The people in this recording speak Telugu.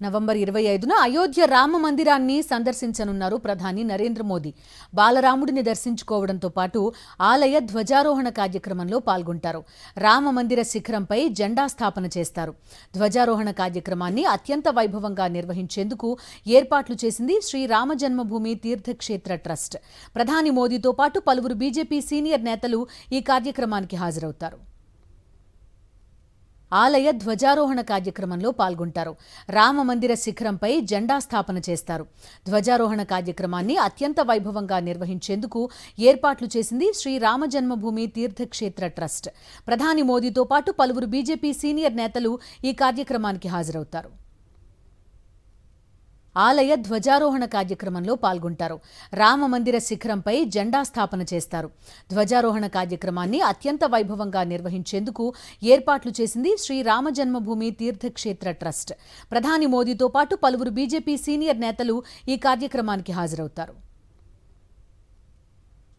నవంబర్ 25న అయోధ్య రామ మందిరాన్ని సందర్శించనున్నారు ప్రధాని నరేంద్ర మోదీ. బాలరాముడిని దర్శించుకోవడంతో పాటు ఆలయ ధ్వజారోహణ కార్యక్రమంలో పాల్గొంటారు. రామ మందిర శిఖరంపై జెండా స్థాపన చేస్తారు. ధ్వజారోహణ కార్యక్రమాన్ని అత్యంత వైభవంగా నిర్వహించేందుకు ఏర్పాట్లు చేసింది శ్రీ రామ జన్మభూమి తీర్థక్షేత్ర ట్రస్ట్. ప్రధాని మోదీతో పాటు పలువురు బీజేపీ సీనియర్ నేతలు ఈ కార్యక్రమానికి హాజరవుతారు. ఆలయ ధ్వజారోహణ కార్యక్రమంలో పాల్గొంటారు. రామ మందిర శిఖరంపై జెండా స్థాపన చేస్తారు. ధ్వజారోహణ కార్యక్రమాన్ని అత్యంత వైభవంగా నిర్వహించేందుకు ఏర్పాట్లు చేసింది శ్రీ రామ జన్మభూమి తీర్థక్షేత్ర ట్రస్ట్. ప్రధాని మోదీతో పాటు పలువురు బీజేపీ సీనియర్ నేతలు ఈ కార్యక్రమానికి హాజరవుతారు. ఆలయ ధ్వజారోహణ కార్యక్రమంలో పాల్గొంటారు. రామ మందిర శిఖరంపై జెండా స్థాపన చేస్తారు. ధ్వజారోహణ కార్యక్రమాన్ని అత్యంత వైభవంగా నిర్వహించేందుకు ఏర్పాట్లు చేసింది శ్రీ రామ జన్మభూమి తీర్థక్షేత్ర ట్రస్ట్. ప్రధాని మోదీతో పాటు పలువురు బీజేపీ సీనియర్ నేతలు ఈ కార్యక్రమానికి హాజరవుతారు.